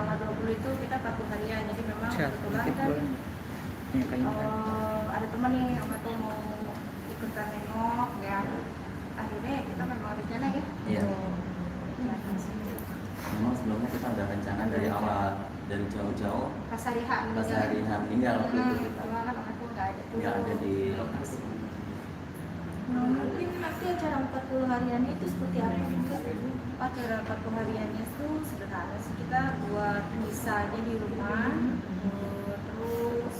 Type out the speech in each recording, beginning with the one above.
tanggal 20 itu kita 40 harian, jadi memang kebetulan kan ada teman nih sama tuh mau ikutan nengok ya, akhirnya kita memang rencana ya. Iya. Memang sebelumnya kita udah rencana dari awal, dari jauh-jauh pas hari H meninggal waktu itu kita kan aku nggak ada di lokasi. Mungkin nanti acara 40 harian itu seperti apa enggak? Acara 40 hariannya itu sederhana sih, kita buat misanya di rumah, terus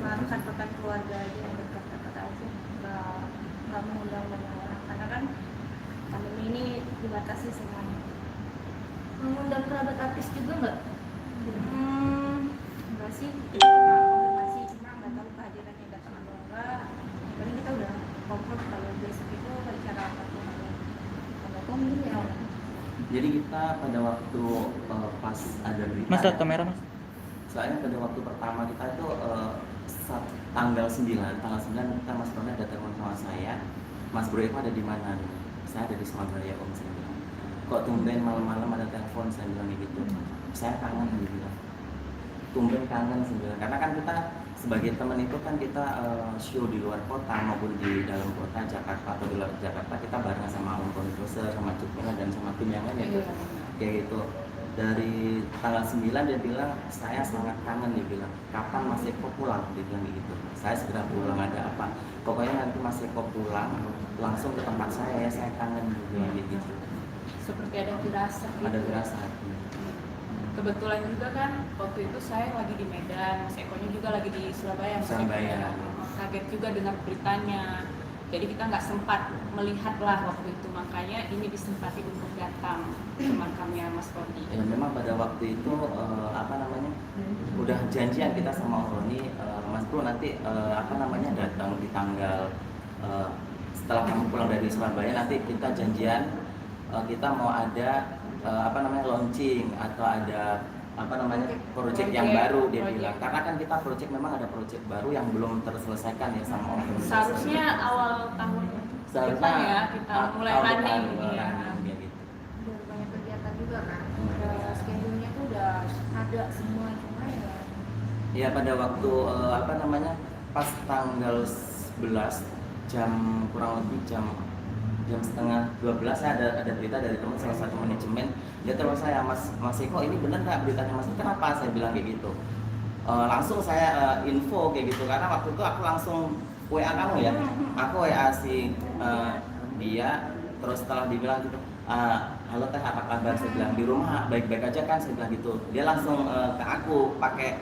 makan keluarga aja yang dekat-dekat aja, nggak mengundang banyak orang karena kan pandemi ini dibatasi semuanya. Mengundang kerabat artis juga nggak? Enggak sih, kita cuma konfirmasi, cuma nggak tahu kehadirannya datang atau enggak. Paling kita udah confirm kalau besok itu acara 40 harian. Kalau kamu mungkin ya. Jadi kita pada waktu pas ada berita, Mas, lihat kamera mas. soalnya pada waktu pertama kita itu tanggal 9 kita Mas Rona ada telepon sama saya, Mas Bro itu ada di mana? Saya ada di Surabaya Om, saya bilang. Kok tumben malam-malam ada telepon, saya bilang gitu. Saya kangen, dia bilang. Tumben kangen, saya bilang. Karena kan kita sebagai teman itu kan kita show di luar kota maupun di dalam kota Jakarta atau di luar Jakarta, kita bareng sama Om Produser, sama Cukmina dan sama tim yang lain ya, kayak gitu. Dari tanggal 9 dia bilang, saya sangat kangen, dia bilang, kapan Mas Eko pulang, dia bilang gitu. Saya segera pulang, ada apa, pokoknya nanti Mas Eko pulang langsung ke tempat saya ya, saya kangen, dia bilang gitu. Seperti ada firasat gitu. Ada firasat. Kebetulan juga kan waktu itu saya lagi di Medan, Mas Ekonya juga lagi di Surabaya. Kaget juga dengan beritanya. Jadi kita nggak sempat melihat lah waktu itu, makanya ini disempati untuk datang ke makamnya Mas Roni. Ya memang pada waktu itu udah janjian kita sama Om Roni, Mas Bro nanti datang di tanggal setelah kamu pulang dari Surabaya, nanti kita janjian kita mau ada launching atau ada project yang baru, dia bilang. Karena kan kita project memang ada project baru yang belum terselesaikan ya sama Om Roni. Seharusnya awal tahun depan ya kita mulai running ya. Gitu. Udah banyak kegiatan juga kan, schedule-nya tuh udah ada semua, cuma ya. Ya pada waktu pas tanggal 11 jam kurang lebih jam setengah 12 saya ada berita dari teman salah satu manajemen, dia terus saya, Mas Eko ini benar nggak beritanya Mas? Kenapa? Saya bilang kayak gitu. Langsung saya info kayak gitu, karena waktu itu aku langsung WA kamu ya, aku WA si dia, terus setelah dibilang gitu, halo teh apa kabar, saya bilang di rumah baik-baik aja kan, saya bilang gitu. Dia langsung ke aku pakai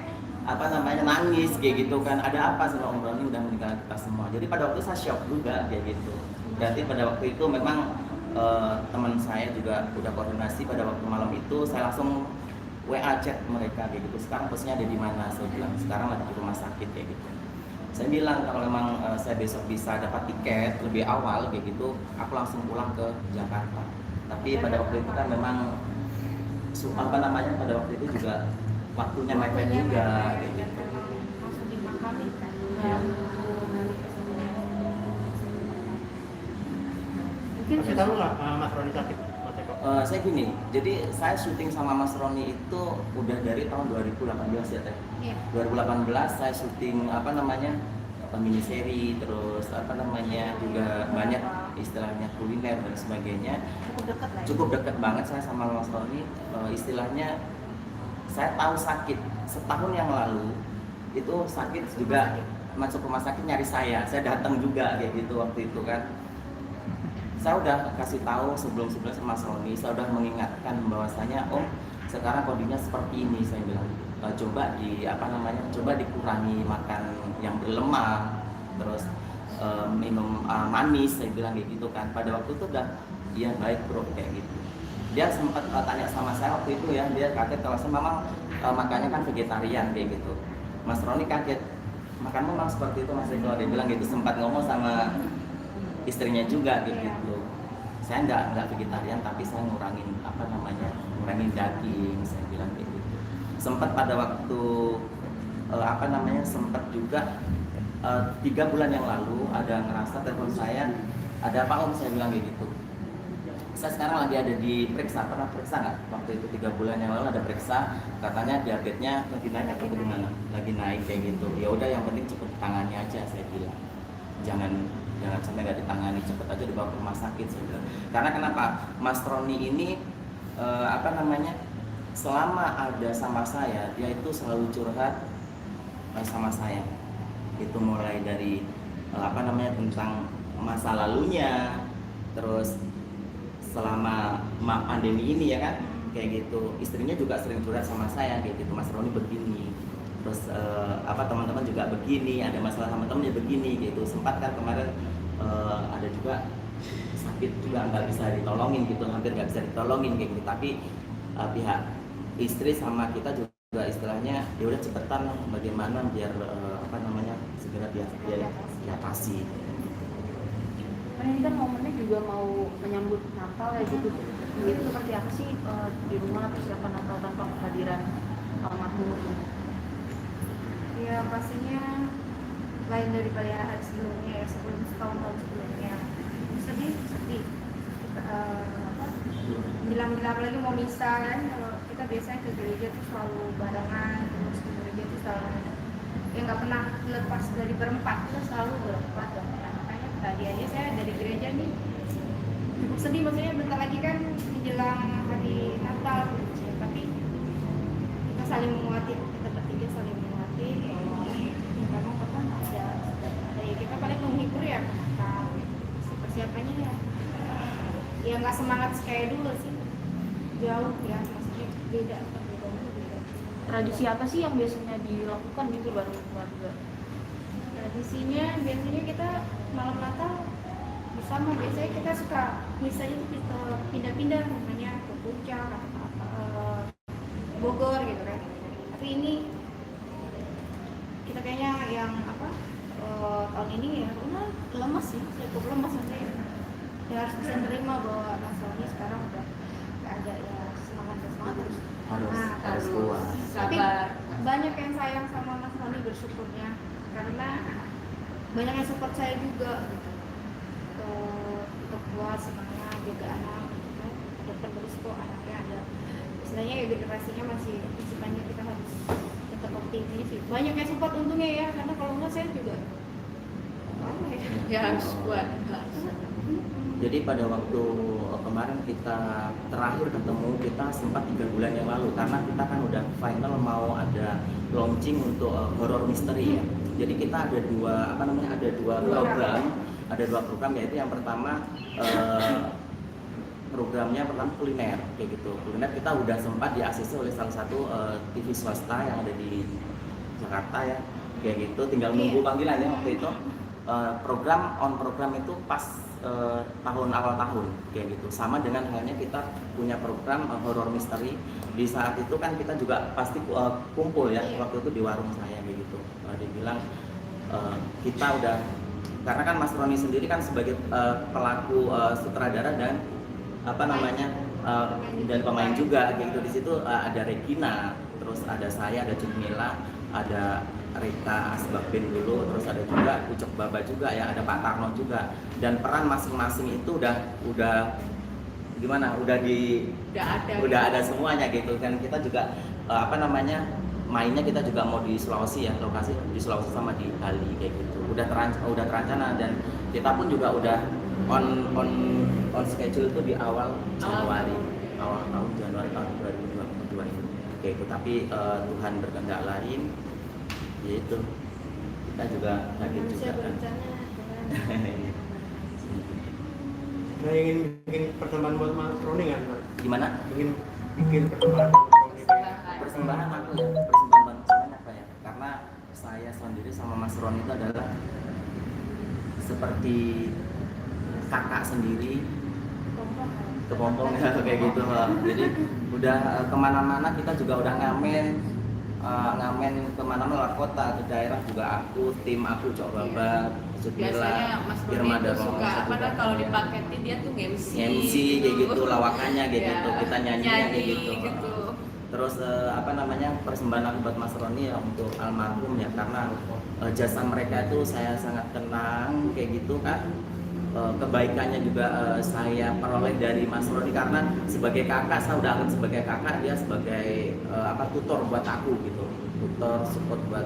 nangis kayak gitu kan, ada apa sama Om Roni udah meninggal kita semua. Jadi pada waktu itu saya shock juga kayak gitu. Berarti pada waktu itu memang teman saya juga udah koordinasi pada waktu malam itu, saya langsung WA chat mereka kayak gitu. Sekarang posisinya ada di mana? Saya bilang sekarang lagi di rumah sakit kayak gitu. Saya bilang kalau memang saya besok bisa dapat tiket lebih awal kayak gitu, aku langsung pulang ke Jakarta. Tapi pada waktu itu kan memang pada waktu itu juga waktunya mepet juga kayak gitu. Langsung dimakamin kan. Mungkin saya tahu nggak Mas Roni sakit, Mas Eko? Saya gini, jadi saya syuting sama Mas Roni itu udah dari tahun 2018 ya teh. Iya. 2018 saya syuting miniseri, terus juga banyak istilahnya kuliner dan sebagainya. Cukup dekat lah ya. Cukup dekat banget saya sama Mas Roni. Istilahnya saya tahu sakit setahun yang lalu itu sakit juga, masuk rumah sakit nyari saya datang juga kayak gitu waktu itu kan. Saya udah kasih tahu sebelum-sebelumnya sama Mas Roni, saya udah mengingatkan bahwasanya sekarang kondisinya seperti ini, saya bilang coba dikurangi makan yang berlemak, terus minum manis, saya bilang kayak gitu kan. Pada waktu itu udah iya baik bro kayak gitu. Dia sempat tanya sama saya waktu itu ya, dia kaget kalau saya memang makannya kan vegetarian kayak gitu. Mas Roni kaget, makanmu memang seperti itu Mas Eko, dia bilang gitu, sempat ngomong sama istrinya juga gitu. Saya nggak vegetarian, tapi saya ngurangin daging, saya bilang kayak gitu. Sempat pada waktu sempat juga 3 bulan yang lalu ada ngerasa telepon saya, ada apa Om, saya bilang kayak gitu. Saya sekarang lagi ada di periksa, pernah periksa nggak? Waktu itu 3 bulan yang lalu ada periksa, katanya diabetesnya lagi naik atau gimana? Lagi naik kayak gitu. Ya udah, yang penting cepet ditangani aja, saya bilang. Jangan sampai nggak ditangani, cepet aja dibawa ke rumah sakit, saya bilang. Karena kenapa? Mas Roni ini selama ada sama saya, dia itu selalu curhat sama saya. Itu mulai dari tentang masa lalunya, terus selama pandemi ini ya kan, kayak gitu. Istrinya juga sering curhat sama saya kayak gitu, Mas Roni begini, terus teman-teman juga begini, ada masalah sama temennya begini gitu. Sempat kan kemarin ada juga sakit juga nggak bisa ditolongin gitu, hampir nggak bisa ditolongin kayak gitu. Tapi pihak istri sama kita juga istilahnya ya udah cepetan lah, bagaimana biar segera diatasi. Ini kan momennya juga mau menyambut Natal ya gitu. Itu seperti apa sih di rumah persiapan Natal tanpa kehadiran almarhum? Ya pastinya lain daripada hari sebelumnya ya, sebelum tahun-tahun sebelumnya. Sedih. Bilang-bilang lagi mau misa kan, kalau kita biasanya ke gereja tuh selalu barengan, terus ke gereja tuh selalu ya nggak pernah lepas dari berempat, kita selalu berempat. Makanya tadi aja saya dari gereja nih cukup sedih, maksudnya bentar lagi kan menjelang hari Natal gitu. Tapi kita saling menguati, kita bertiga saling menguati. Karena kapan ada ya kita paling menghibur ya, persiapannya ya nggak semangat kayak dulu sih, jauh ya, maksudnya beda. Tradisi apa sih yang biasanya dilakukan gitu bareng keluarga? Tradisinya biasanya kita malam Natal bersama, biasanya kita suka misalnya kita pindah-pindah, namanya ke Puncak atau Bogor gitu kan. Tapi ini kita kayaknya yang tahun ini ya lemas sih, cukup lemas maksudnya. Ya harus bisa menerima bahwa Mas Roni sekarang udah nggak ada, ya semangat terus. Harus kuat. Tapi Sabar. banyak yang sayang sama Mas Roni, bersyukurnya, karena banyak yang support saya juga gitu. Untuk kuat semangat jaga anak gitu kan. Dokter berisiko anaknya ada, istilahnya ya generasinya masih istilahnya kita harus tetap optimis sih. Banyak yang support untungnya ya, karena kalau enggak saya juga Ya harus kuat. Jadi pada waktu kemarin kita terakhir ketemu, kita sempat 3 bulan yang lalu, karena kita kan udah final mau ada launching untuk horror misteri ya. Jadi kita ada dua program, yaitu yang pertama programnya pertama kuliner kayak gitu. Kuliner kita udah sempat di-ACC oleh salah satu TV swasta yang ada di Jakarta ya, kayak gitu. Tinggal nunggu panggilannya waktu itu. Program itu pas tahun awal tahun kayak gitu. Sama dengan halnya kita punya program horror misteri. Di saat itu kan kita juga pasti kumpul ya, waktu itu di warung saya kayak gitu. Dia bilang kita udah, karena kan Mas Roni sendiri kan sebagai pelaku sutradara dan dan pemain juga kayak gitu. Di situ ada Regina, terus ada saya, ada Cumila, ada Rita Asbabin dulu, terus ada juga Ucok Baba juga ya, ada Pak Tarno juga. Dan peran masing-masing itu udah ada semuanya gitu kan. Kita juga mainnya kita juga mau di Sulawesi ya, lokasi di Sulawesi sama di Bali kayak gitu. Udah terancana, dan kita pun juga udah on schedule itu di awal tahun Januari tahun 2022 kayak gitu. Tapi Tuhan berkehendak lain, yaitu kita juga kaget juga kan. Nah, ingin bikin persembahan buat Mas Roni nggak? Gimana? Ingin bikin persembahan buat Mas Roni? Persembahan apa ya? Karena saya sendiri sama Mas Roni itu adalah seperti kakak sendiri, kepompong ya kayak gitu. Jadi udah kemana-mana kita juga udah ngamen kemana-mana, luar kota, ke daerah juga tim aku coba Biasanya Mas Roni itu suka kalau dipaketin dia tuh MC kayak gitu, lawakannya kayak gitu, kita nyanyi kayak gitu. Terus persembahan aku buat Mas Roni ya untuk almarhum ya, karena jasa mereka itu saya sangat kenang kayak gitu kan. kebaikannya juga saya peroleh dari Mas Roni, karena sebagai kakak, saya udah anggap sebagai kakak, dia sebagai tutor buat aku gitu, tutor support buat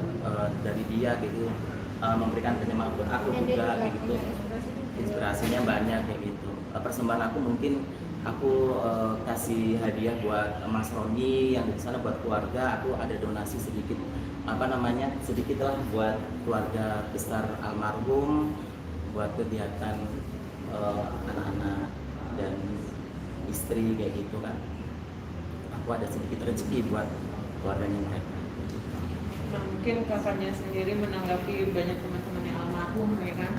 dari dia gitu, memberikan penyemangat buat aku Dan dia juga juga kayak gitu, punya inspirasi juga. inspirasinya banyak kayak gitu. Persembahan aku mungkin aku kasih hadiah buat Mas Roni yang di sana buat keluarga, aku ada donasi sedikit sedikit lah buat keluarga besar almarhum, buat kegiatan anak-anak dan istri kayak gitu kan. Aku ada sedikit rezeki buat keluarganya mereka. Nah, mungkin kakaknya sendiri menanggapi banyak teman-teman yang almarhum ya kan,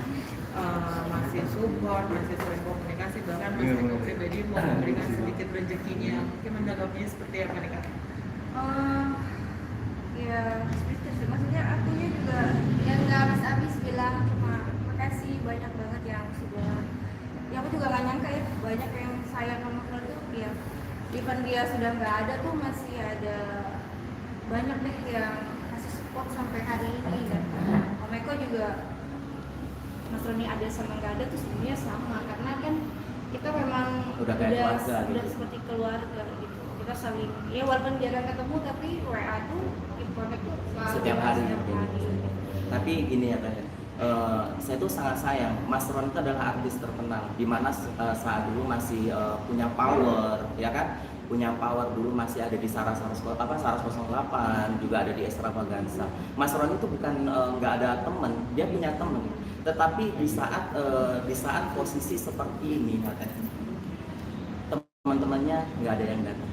masih support, masih sering komunikasi, bahkan Mas Eko pribadi mau memberikan sedikit rezekinya, mungkin menanggapinya seperti apa nih kak? Ya seperti itu, maksudnya akunya juga yang nggak habis bilang, cuma makasih banyak banget yang sudah, ya aku juga nggak nyangka ya banyak yang sayang sama keluarga dia, even dia sudah nggak ada tuh masih ada banyak deh yang kasih support sampai hari ini. Dan Om Eko juga, Mas Roni ada sama nggak ada tuh sebenarnya sama, karena kan kita memang Udah kayak keluarga udah gitu. seperti keluarga gitu, kita saling, ya walaupun jarang ketemu tapi WA tuh connect tuh selalu Setiap hari. setiap hari. Tapi gini ya Teh, saya tuh sangat sayang, Mas Ron itu adalah artis terkenal, di mana saat dulu masih punya power, ya kan? Punya power dulu masih ada di Saras 08, juga ada di Extravaganza. Mas Ron itu bukan nggak ada temen, dia punya temen. Tetapi di saat posisi seperti ini, Teh, teman-temannya nggak ada yang datang.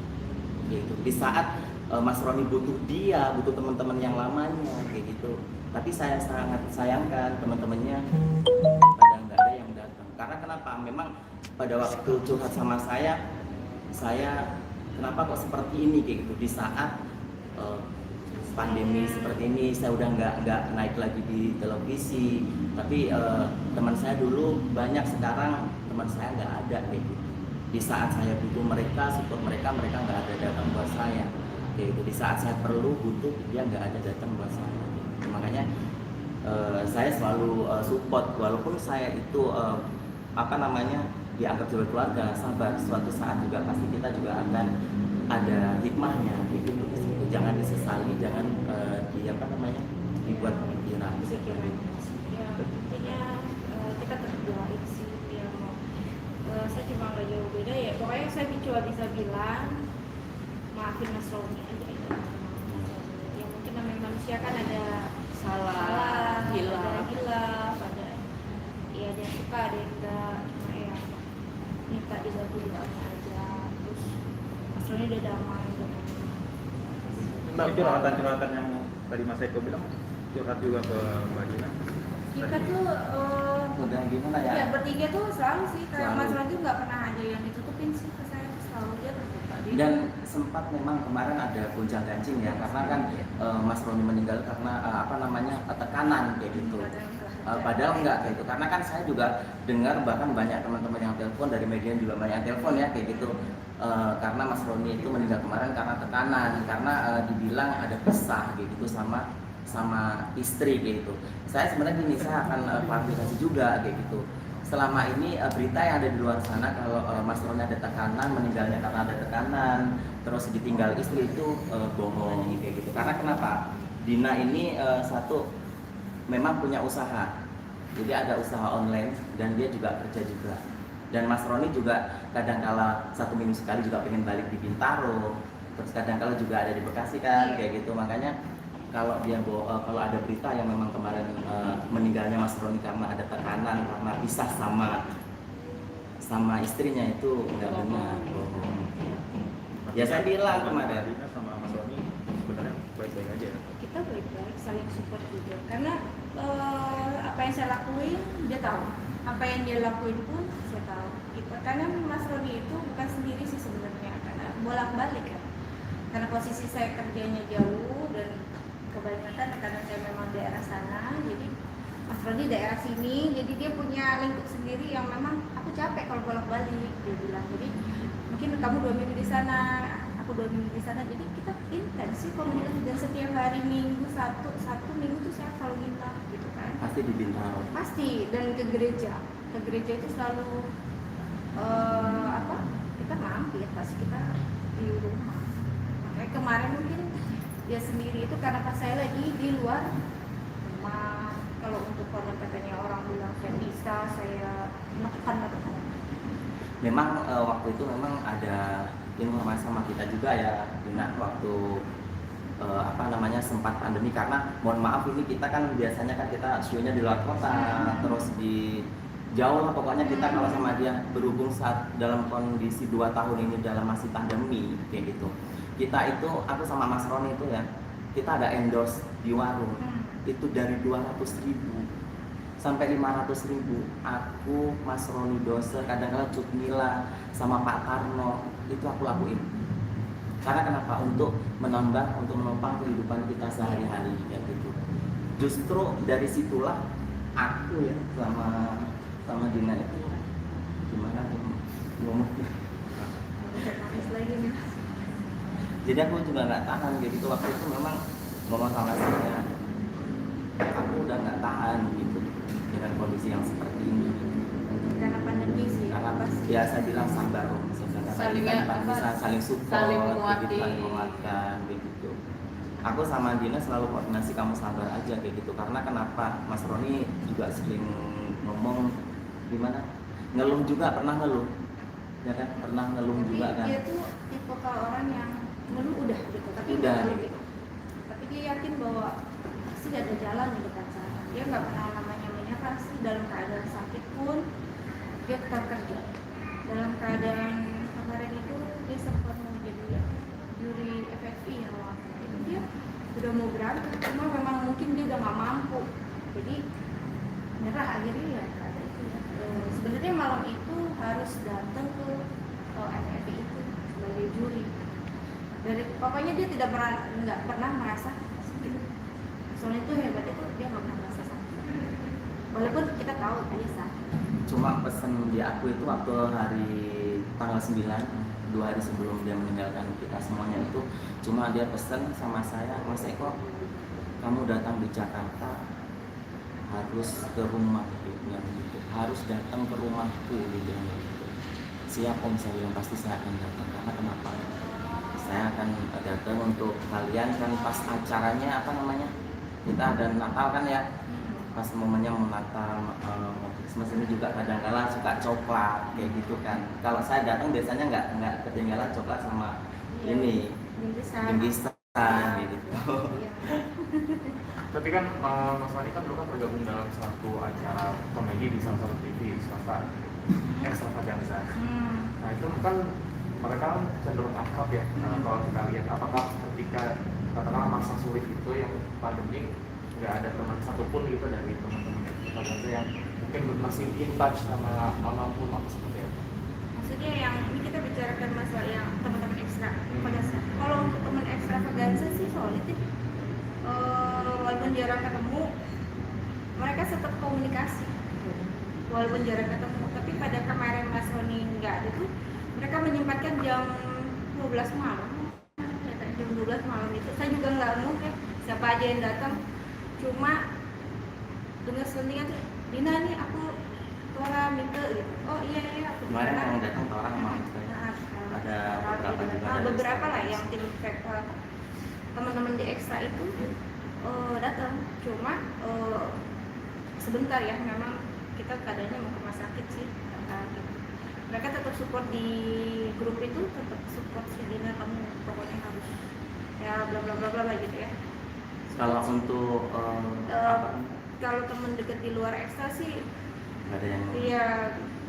Gitu. Di saat Mas Roni butuh dia, butuh teman-teman yang lamanya kayak gitu. Tapi saya sangat sayangkan teman-temannya pada nggak ada yang datang. Karena kenapa? Memang pada waktu curhat sama saya kenapa kok seperti ini kayak gitu. Di saat pandemi seperti ini, saya udah nggak naik lagi di televisi. Tapi teman saya dulu banyak, sekarang teman saya nggak ada kayak gitu. Di saat saya butuh mereka, support mereka nggak ada datang buat saya. Yaitu di saat saya perlu butuh, dia nggak ada datang buat saya. Makanya saya selalu support, walaupun saya itu dianggap sebagai keluarga. Sabar, suatu saat juga pasti kita juga akan ada hikmahnya gitu. Jangan disesali, jangan dibuat pikiran. Ya intinya kita tetap doain sih dia mau. Saya cuma nggak jauh beda ya, pokoknya saya cuma bisa bilang maafin Mas Roni aja itu. Ya mungkin namanya manusia kan ada Salah, ada hilaf. hilaf, ada ya ada yang suka, ada yang enggak, cuma ya minta dibantu doanya aja. Terus Mas Roni udah damai, udah Mbak, curhatan-curhatan yang tadi Mas Eko bilang, curhat juga ke Mbak Dina. kita tuh Udah gimana ya? ya bertiga tuh selalu sih, kayak Selalu. Mas Roni tuh nggak pernah ada yang ditutupin sih ke saya, tuh selalu dia terbuka. Dan sempat memang kemarin ada gonjang ganjing ya, karena kan Mas Roni meninggal karena tekanan kayak gitu. Padahal enggak kayak gitu, karena kan saya juga dengar bahkan banyak teman-teman yang telepon dari media juga banyak telepon ya kayak gitu. Karena Mas Roni itu meninggal kemarin karena tekanan, karena dibilang ada pisah kayak gitu sama istri kayak gitu. Saya sebenarnya gini, saya akan klarifikasi juga kayak gitu. Selama ini berita yang ada di luar sana kalau Mas Roni ada tekanan, meninggalnya karena ada tekanan, terus ditinggal istri, itu bohong kayak gitu. Karena kenapa? Dina ini satu memang punya usaha, jadi ada usaha online dan dia juga kerja juga. Dan Mas Roni juga kadang-kala 1 minggu sekali juga pengen balik di Bintaro, terus kadang-kala juga ada di Bekasi kan kayak gitu. Makanya kalau kalau ada berita yang memang kemarin meninggalnya Mas Roni karena ada tekanan, karena pisah sama istrinya, itu nggak benar, bohong. Ya saya bilang Mbak kemarin. Dina sama Mas Roni sebenarnya baik-baik aja. Kita baik-baik, saling support juga. Karena apa yang saya lakuin dia tahu, apa yang dia lakuin pun saya tahu. Karena Mas Roni itu bukan sendiri sih sebenarnya, karena bolak-balik kan. Karena posisi saya kerjanya jauh dan kebanyakan karena saya memang daerah sana, jadi Mas Roni daerah sini, jadi dia punya lingkup sendiri yang memang aku capek kalau bolak-balik, dia bilang. Jadi mungkin kamu 2 minggu di sana, aku 2 minggu di sana, jadi kita intens sih komunikasi. Dan setiap hari minggu satu minggu tuh saya selalu minta gitu kan, Pasti di Bintaro. pasti, dan ke gereja ke gereja itu selalu kita mampir pas kita di rumah. Makanya kemarin mungkin dia sendiri itu karena pas saya lagi di luar rumah. Kalau untuk konten-kontennya orang bilang saya bisa, saya menekan. Memang waktu itu memang ada informasi sama kita juga ya, Dina, waktu sempat pandemi, karena mohon maaf ini kita kan biasanya kan kita show-nya di luar kota, terus di jauh lah pokoknya kita kalau sama dia, berhubung saat dalam kondisi 2 tahun ini dalam masih pandemi kayak gitu. Kita itu, aku sama Mas Roni itu ya, kita ada endorse di warung itu dari 200.000 sampai 500.000. Aku, Mas Roni Dose, kadang-kadang Cuk Mila sama Pak Tarno itu aku lakuin. Karena kenapa? Untuk menambah, untuk menopang kehidupan kita sehari-hari kayak gitu. Justru dari situlah aku ya sama Dina itu gimana ngomongnya. Jadi aku juga nggak tahan gitu. Waktu itu memang ngomong sama saya, aku udah nggak tahan gitu dengan kondisi yang seperti ini. Karena pandemi sih. Karena ya saya bilang sabar, saling support, saling menguatkan. saling menguatkan begitu. Aku sama Dina selalu koordinasi, kamu sabar aja kayak gitu. Karena kenapa? Mas Roni juga sering ngomong gimana? Ngeluh juga, pernah ngeluh. Ya kan? Pernah ngeluh juga kan. Dia tuh tipe kalau orang yang ngeluh udah gitu, tapi Udah, ngeluh gitu. gitu. Tapi dia yakin bahwa pasti ada jalan di depan sana. Dia nggak pernah namanya menyerah sih, dalam keadaan sakit pun dia tetap kerja. Dalam keadaan kemarin itu dia sempat mau jadi juri FFI ya, waktu itu dia udah mau berangkat, cuma memang mungkin dia udah nggak mampu, jadi nyerah akhirnya ya ada itu ya. Sebenarnya malam itu harus datang ke FFI itu sebagai juri. Dari pokoknya dia nggak pernah merasa sakit. Soalnya itu hebat itu dia nggak pernah merasa sakit. Walaupun kita tahu dia sakit. Cuma pesen di aku itu waktu hari tanggal 9, 2 hari sebelum dia meninggalkan kita semuanya itu, cuma dia pesen sama saya, Mas Eko, kamu datang di Jakarta harus ke rumah gitu, harus datang ke rumahku gitu. Siap om, saya bilang pasti saya akan datang. Karena kenapa? Saya akan datang untuk kalian kan pas acaranya kita ada Natal kan ya, pas momennya mau Natal, Christmas ini juga kadang-kala suka coklat kayak gitu kan. Kalau saya datang biasanya nggak ketinggalan coklat sama ini bingkisan gitu. Tapi kan Mas Wani kan dulu kan bergabung dalam satu acara komedi di salah satu TV swasta, Extravaganza. Nah itu kan mereka kan cenderung akrab ya. Kalau kita lihat, apakah ketika katakanlah masa sulit itu yang pandemi, nggak ada teman satupun gitu dari teman-teman Extravaganza yang mungkin masih in touch sama almarhum atau seperti apa? Maksudnya yang ini kita bicarakan masalah yang teman-teman ekstra pada saat. Kalau untuk teman Extravaganza sih solid ya. Walaupun jarang ketemu, mereka tetap komunikasi. Walaupun jarang ketemu, tapi pada kemarin Mas Roni nggak ada tuh, mereka menyempatkan jam 12 malam. Jam 12 malam itu saya juga nggak mungkin siapa aja yang datang, cuma dengan selentingan tuh, Dina nih aku Tora Mika gitu. Oh iya aku Kemarin yang datang orang emang ada beberapa juga. Beberapa lah yang tim teman-teman di ekstra itu datang, cuma sebentar ya, memang kita keadaannya mau ke rumah sakit sih gitu. Mereka tetap support di grup itu, tetap support si Dina, kamu pokoknya harus ya bla bla bla bla gitu ya. Kalau untuk kalau teman dekat di luar ekstra sih nggak ada yang iya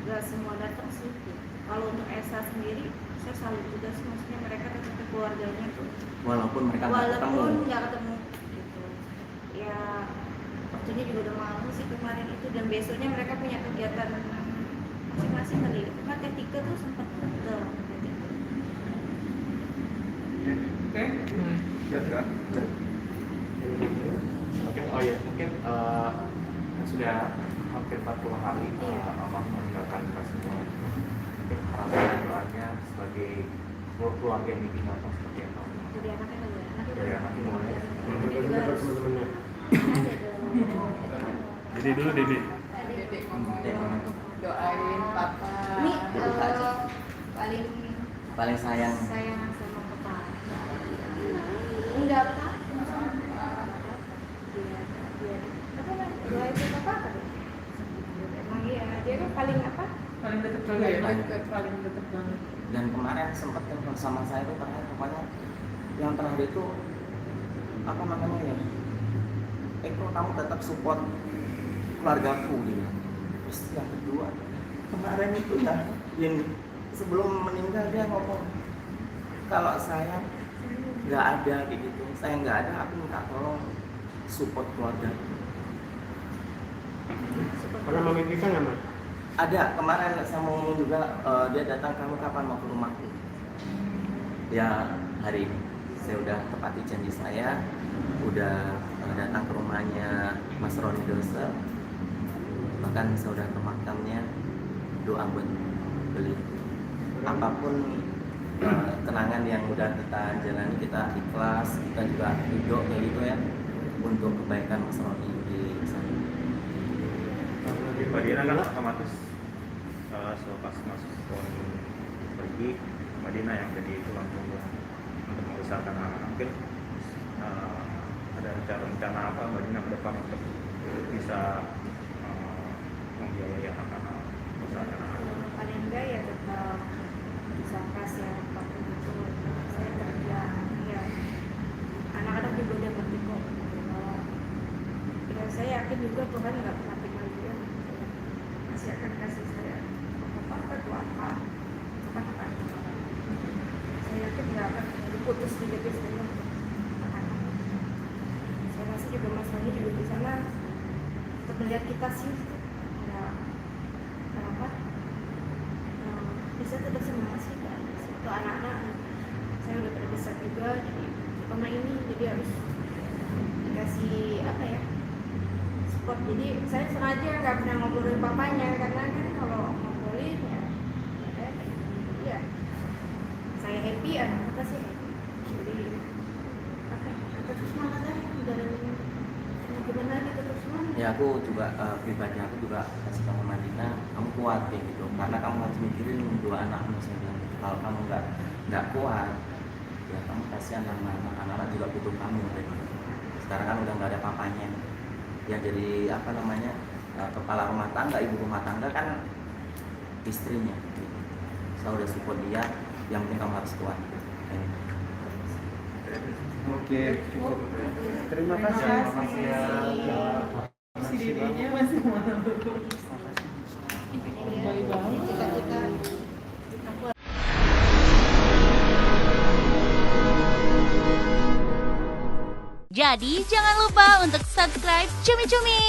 nggak semua datang sih. Kalau untuk ekstra sendiri saya salut juga sih, maksudnya mereka tetap ke keluarganya tuh walaupun mereka nggak ketemu. walaupun nggak ketemu gitu ya. Waktunya juga udah malam sih kemarin itu, dan besoknya mereka punya kegiatan masing-masing kali. Matematika tuh sempat ke Oke, oh ya mungkin sudah hampir 40 hari almarhum meninggalkan kita semua. Mungkin harapan dan doanya sebagai keluarga yang ditinggalkan seperti apa? dari anaknya kan ya, Dari anaknya mulai. anaknya juga harus teman-temannya. Jadi dulu Dede. Adik. paling sayang. sayang sama papa. Enggak apa. Dia itu apa? Emang iya, dia kan paling apa? Paling dekat paling dekat banget. Dan kemarin sempat telepon sama saya tuh terakhir, pokoknya yang terakhir itu apa namanya ya, Eko kamu tetap support keluargaku gitu. Terus yang kedua kemarin itu ya, yang sebelum meninggal dia ngomong kalau saya nggak ada kayak gitu, saya nggak ada, aku minta tolong support keluarga. Pernah memikirkan nggak Mas? Ada, kemarin saya mau ngomong juga, dia datang, kamu kapan mau ke rumahku? Ya hari ini saya udah tepati janji saya, udah datang ke rumahnya Mas Roni Dosa, bahkan saya udah ke makamnya, doa buat beliau. Apapun kenangan yang udah kita jalani, kita ikhlas, kita juga hidup kayak gitu ya, untuk kebaikan Mas Roni di sana. Mbak Dina kan otomatis selepas Mas Roni pergi, Mbak Dina yang jadi tulang punggung untuk membesarkan anak. Mungkin ada rencana apa Mbak Dina ke depan untuk bisa membiayai anak-anak, membesarkan anak? Paling enggak ya tetap bisa kasih apapun itu saya kerja ya, anak-anak juga udah ngerti kok. Ya saya yakin juga Tuhan nggak pernah tinggal dia, masih akan kasih saya apa itu apa saya yakin nggak akan diputus di depan saya. Saya rasa juga Mas Roni juga di sana untuk melihat kita sih ya, kenapa bisa tetap semangat sih kan untuk anak-anak. Saya udah pada besar juga, jadi terutama ini jadi harus dikasih apa ya, support. Jadi saya sengaja nggak pernah ngobrolin papanya, karena kan kalau ngobrolin ya saya happy, anak apa sih jadi apa ya, tetap semangat aja jalanin gimana lagi, tetap semangat. Ya aku juga pribadi aku juga kasih kamu Madina, kamu kuat kayak gitu, karena kamu harus mikirin dua anakmu. Saya bilang kalau kamu nggak kuat ya kamu kasihan sama anak-anak juga butuh kamu gitu. Sekarang kan udah nggak ada papanya yang jadi apa namanya kepala rumah tangga, ibu rumah tangga kan istrinya gitu. Saya udah support dia, yang penting kamu harus kuat. Oke, cukup. Terima kasih. Terima kasih ya. Si dirinya masih mana dulu. Baik banget. Cita-cita Jadi jangan lupa untuk subscribe Cumi Cumi.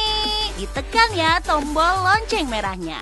Ditekan ya tombol lonceng merahnya.